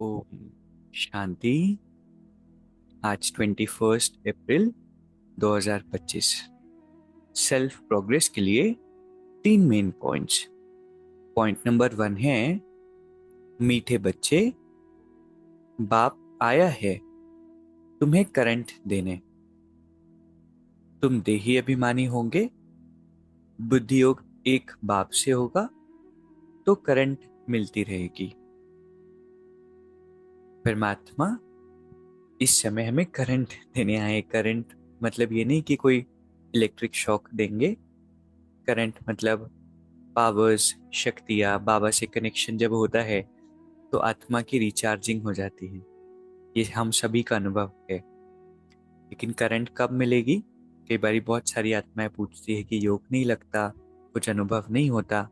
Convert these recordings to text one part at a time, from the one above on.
ओम शांति। आज 21 अप्रैल 2025। Self progress के लिए 3 मेन पॉइंट्स। पॉइंट नंबर 1 है, मीठे बच्चे, बाप आया है तुम्हें करंट देने। तुम देही अभिमानी होंगे, बुद्धि योग एक बाप से होगा तो करंट मिलती रहेगी। परमात्मा इस समय हमें करंट देने आए। करंट मतलब ये नहीं कि कोई इलेक्ट्रिक शॉक देंगे। करंट मतलब पावर्स, शक्तियाँ। बाबा से कनेक्शन जब होता है तो आत्मा की रिचार्जिंग हो जाती है। ये हम सभी का अनुभव है। लेकिन करंट कब मिलेगी? कई बार बहुत सारी आत्माएं पूछती है कि योग नहीं लगता, कुछ अनुभव नहीं होता।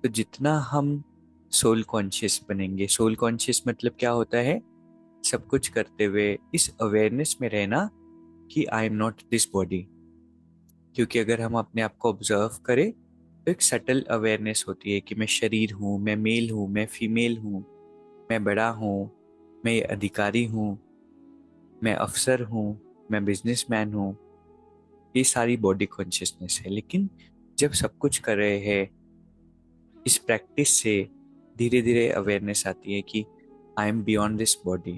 तो जितना हम सोल कॉन्शियस बनेंगे, सोल कॉन्शियस मतलब क्या होता है? सब कुछ करते हुए इस अवेयरनेस में रहना कि I am not this body. क्योंकि अगर हम अपने आप को ऑब्जर्व करें तो एक सटल अवेयरनेस होती है कि मैं शरीर हूँ, मैं मेल हूँ, मैं फीमेल हूँ, मैं बड़ा हूँ, मैं अधिकारी हूँ, मैं अफसर हूँ, मैं बिजनेसमैन हूँ। ये सारी बॉडी कॉन्शियसनेस है। लेकिन जब सब कुछ कर रहे हैं, इस प्रैक्टिस से धीरे धीरे अवेयरनेस आती है कि I am beyond this body,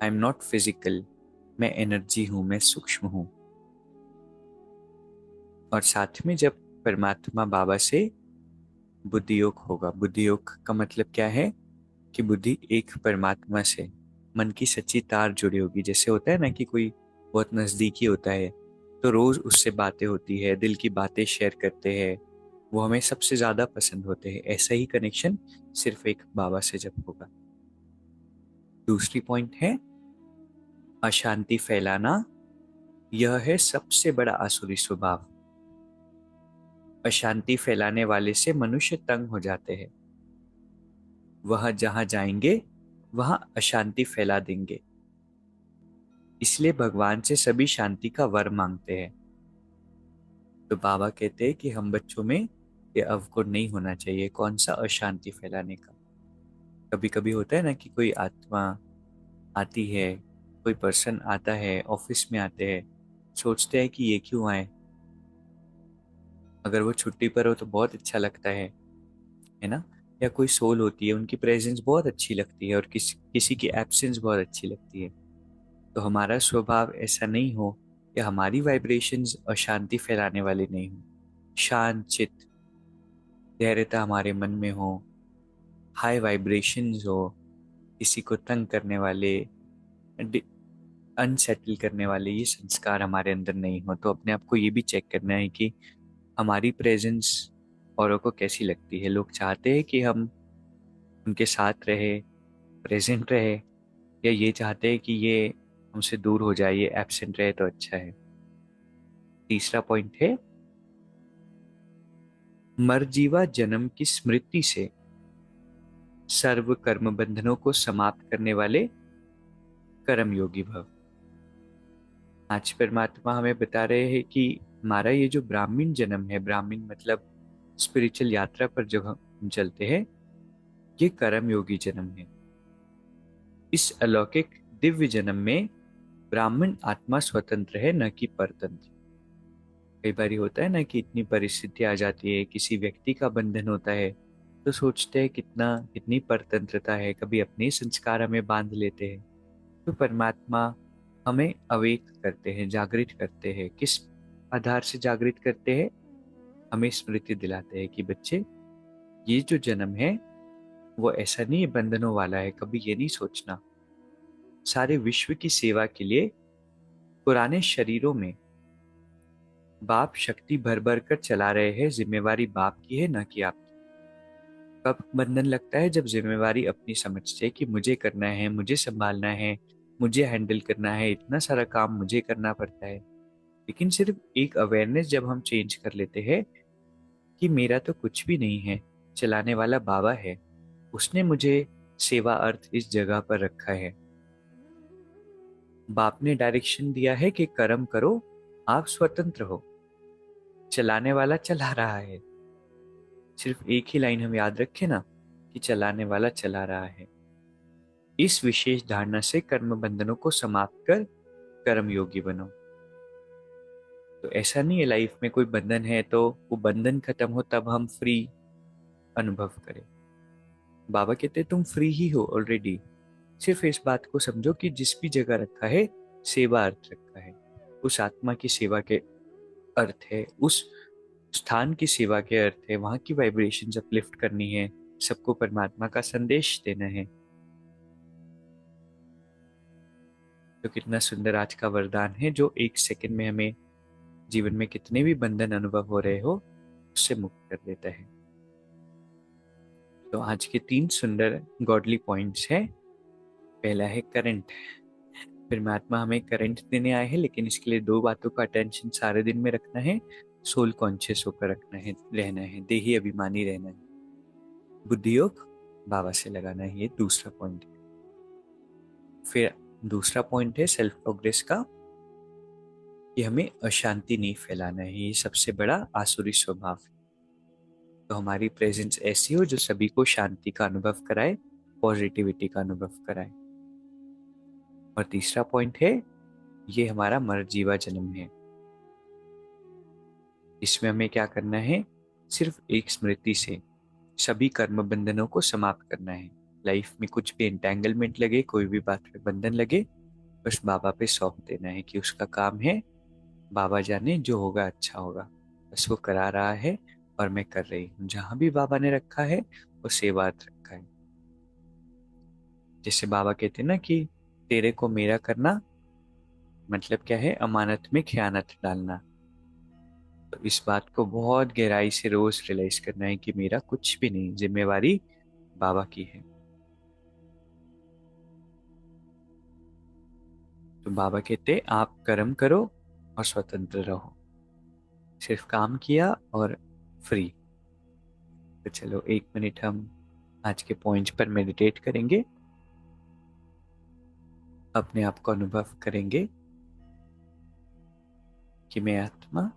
I am not physical, मैं एनर्जी हूँ, मैं सूक्ष्म हूँ। और साथ में जब परमात्मा बाबा से बुद्धि योग होगा। बुद्धि योग का मतलब क्या है? कि बुद्धि एक परमात्मा से, मन की सच्ची तार जुड़ी होगी। जैसे होता है ना कि कोई बहुत नजदीकी होता है तो रोज उससे बातें होती है, दिल की बातें शेयर करते हैं, वो हमें सबसे ज्यादा पसंद होते हैं। ऐसा ही कनेक्शन सिर्फ एक बाबा से जब होगा। दूसरी पॉइंट है, अशांति फैलाना। यह है सबसे बड़ा आसुरी स्वभाव। अशांति फैलाने वाले से मनुष्य तंग हो जाते हैं। वह जहां जाएंगे वहां अशांति फैला देंगे। इसलिए भगवान से सभी शांति का वर मांगते हैं। तो बाबा कहते हैं कि हम बच्चों में ये अवगुण नहीं होना चाहिए। कौन सा? अशांति फैलाने का। कभी कभी होता है ना कि कोई आत्मा आती है, कोई पर्सन आता है, ऑफिस में आते हैं, सोचते हैं कि ये क्यों आए। अगर वो छुट्टी पर हो तो बहुत अच्छा लगता है ना। या कोई सोल होती है, उनकी प्रेजेंस बहुत अच्छी लगती है और किसी की एब्सेंस बहुत अच्छी लगती है। तो हमारा स्वभाव ऐसा नहीं हो कि हमारी वाइब्रेशंस अशांति फैलाने वाली नहीं हो। शांत चित्त, धैर्यता हमारे मन में हो, हाई वाइब्रेशंस हो। किसी को तंग करने वाले, अनसेटल करने वाले ये संस्कार हमारे अंदर नहीं हो। तो अपने आप को ये भी चेक करना है कि हमारी प्रेजेंस औरों को कैसी लगती है। लोग चाहते हैं कि हम उनके साथ रहे, प्रेजेंट रहे, या ये चाहते हैं कि ये हमसे दूर हो जाए, ये एब्सेंट रहे तो अच्छा है। तीसरा पॉइंट है, मरजीवा जन्म की स्मृति से सर्व कर्म बंधनों को समाप्त करने वाले कर्म योगी भव। आज परमात्मा हमें बता रहे हैं कि हमारा ये जो ब्राह्मण जन्म है, ब्राह्मण मतलब स्पिरिचुअल यात्रा पर जो हम चलते हैं, ये कर्म योगी जन्म है। इस अलौकिक दिव्य जन्म में ब्राह्मण आत्मा स्वतंत्र है, न कि परतंत्र। कई बार होता है ना कि इतनी परिस्थिति आ जाती है, किसी व्यक्ति का बंधन होता है तो सोचते हैं कितनी परतंत्रता है। कभी अपने संस्कार हमें बांध लेते हैं। तो परमात्मा हमें अवेक करते हैं, जागृत करते हैं। किस आधार से जागृत करते हैं? हमें स्मृति दिलाते हैं कि बच्चे, ये जो जन्म है वो ऐसा नहीं है बंधनों वाला है। कभी ये नहीं सोचना। सारे विश्व की सेवा के लिए पुराने शरीरों में बाप शक्ति भर भर कर चला रहे हैं। जिम्मेवारी बाप की है, ना कि आपकी। कब बंधन लगता है? जब जिम्मेवारी अपनी समझते हैं कि मुझे करना है, मुझे संभालना है, मुझे हैंडल करना है, इतना सारा काम मुझे करना पड़ता है। लेकिन सिर्फ एक अवेयरनेस जब हम चेंज कर लेते हैं कि मेरा तो कुछ भी नहीं है, चलाने वाला बाबा है, उसने मुझे सेवा अर्थ इस जगह पर रखा है। बाप ने डायरेक्शन दिया है कि कर्म करो, आप स्वतंत्र हो, चलाने वाला चला रहा है। सिर्फ एक ही लाइन हम याद रखें ना, कि चलाने वाला चला रहा है। इस विशेष धारणा से कर्म बंधनों को समाप्त कर कर्म योगी बनो। तो ऐसा नहीं है लाइफ में कोई बंधन है तो वो बंधन खत्म हो तब हम फ्री अनुभव करें। बाबा कहते तुम फ्री ही हो ऑलरेडी। सिर्फ इस बात को समझो कि जिस भी जगह रखा है सेवा अर्थ रखा है, उस आत्मा की सेवा के अर्थ है, उस स्थान की सेवा के अर्थ है, वहां की वाइब्रेशंस अपलिफ्ट करनी है, सबको परमात्मा का संदेश देना है। तो कितना सुंदर आज का वरदान है जो एक सेकंड में हमें जीवन में कितने भी बंधन अनुभव हो रहे हो उससे मुक्त कर देता है। तो आज के 3 सुंदर गॉडली पॉइंट्स हैं। पहला है करंट। परमात्मा हमें करंट देने आए हैं, लेकिन इसके लिए 2 बातों का अटेंशन सारे दिन में रखना है। सोल कॉन्शियस होकर रखना है, रहना है, देही अभिमानी रहना है, बुद्धि योग बाबा से लगाना है। ये दूसरा पॉइंट है। फिर दूसरा पॉइंट है सेल्फ प्रोग्रेस का, कि हमें अशांति नहीं फैलाना है। ये सबसे बड़ा आसुरी स्वभाव है। तो हमारी प्रेजेंस ऐसी हो जो सभी को शांति का अनुभव कराए, पॉजिटिविटी का अनुभव कराए। और तीसरा पॉइंट है, ये हमारा मरजीवा जन्म है। इसमें हमें क्या करना है? सिर्फ एक स्मृति से सभी कर्म बंधनों को समाप्त करना है। लाइफ में कुछ भी एंटेंगलमेंट लगे, कोई भी बात पे बंधन लगे, बस बाबा पे सौंप देना है कि उसका काम है, बाबा जाने जो होगा अच्छा होगा, बस वो करा रहा है और मैं कर रही हूँ। जहां भी बाबा ने रखा है वो सेवार्थ रखा है। जैसे बाबा कहते हैं ना कि तेरे को मेरा करना मतलब क्या है? अमानत में खयानत डालना। तो इस बात को बहुत गहराई से रोज रियलाइज करना है कि मेरा कुछ भी नहीं, जिम्मेवारी बाबा की है। तो बाबा कहते आप कर्म करो और स्वतंत्र रहो। सिर्फ काम किया और फ्री। तो चलो 1 मिनट हम आज के पॉइंट्स पर मेडिटेट करेंगे, अपने आप को अनुभव करेंगे कि मैं आत्मा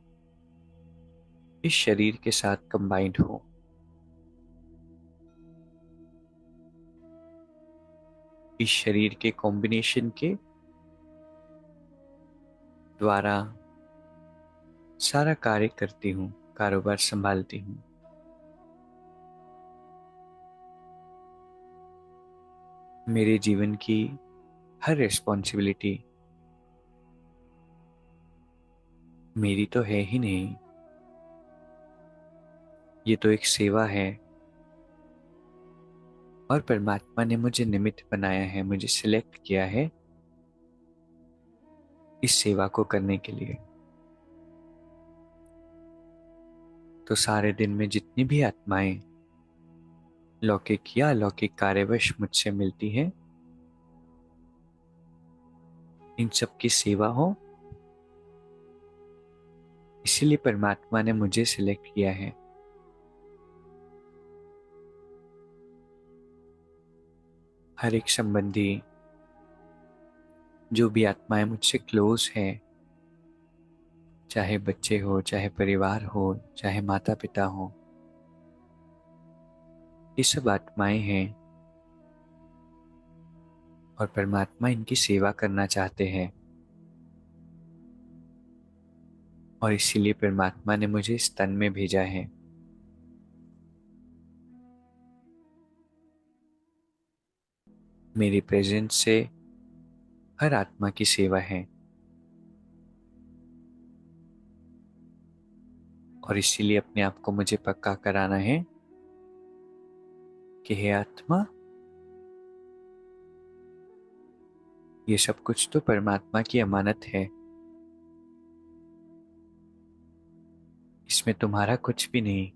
इस शरीर के साथ कंबाइंड हूं। इस शरीर के कॉम्बिनेशन के द्वारा सारा कार्य करती हूँ, कारोबार संभालती हूँ। मेरे जीवन की हर रिस्पॉन्सिबिलिटी मेरी तो है ही नहीं, ये तो एक सेवा है और परमात्मा ने मुझे निमित्त बनाया है, मुझे सिलेक्ट किया है इस सेवा को करने के लिए। तो सारे दिन में जितनी भी आत्माएं लौकिक या अलौकिक कार्यवश मुझसे मिलती हैं, इन सब की सेवा हो, इसीलिए परमात्मा ने मुझे सिलेक्ट किया है। हर एक संबंधी, जो भी आत्माएं मुझसे क्लोज है, चाहे बच्चे हो, चाहे परिवार हो, चाहे माता पिता हो, ये सब आत्माएं हैं और परमात्मा इनकी सेवा करना चाहते हैं। और इसीलिए परमात्मा ने मुझे इस तन में भेजा है। मेरी प्रेजेंस से हर आत्मा की सेवा है और इसीलिए अपने आप को मुझे पक्का कराना है कि हे आत्मा, ये सब कुछ तो परमात्मा की अमानत है, इसमें तुम्हारा कुछ भी नहीं।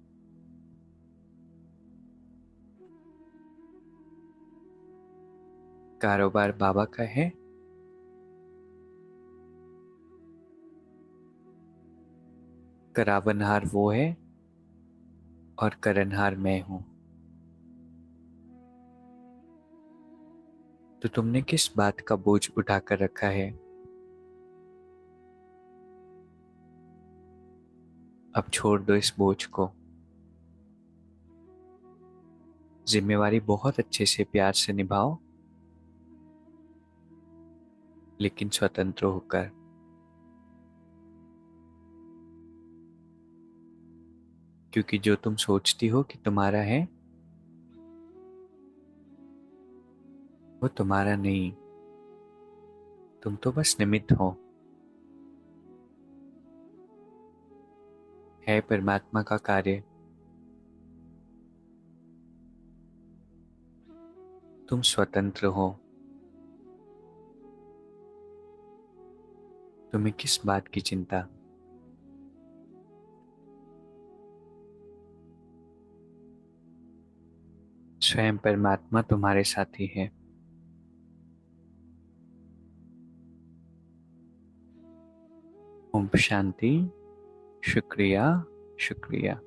कारोबार बाबा का है, करावनहार वो है और करनहार मैं हूं। तो तुमने किस बात का बोझ उठाकर रखा है? अब छोड़ दो इस बोझ को। जिम्मेवारी बहुत अच्छे से प्यार से निभाओ लेकिन स्वतंत्र होकर। क्योंकि जो तुम सोचती हो कि तुम्हारा है, वो तुम्हारा नहीं। तुम तो बस निमित्त हो। है परमात्मा का कार्य। तुम स्वतंत्र हो। तुम्हें किस बात की चिंता। स्वयं परमात्मा तुम्हारे साथी है। ओम शांति। शुक्रिया। शुक्रिया।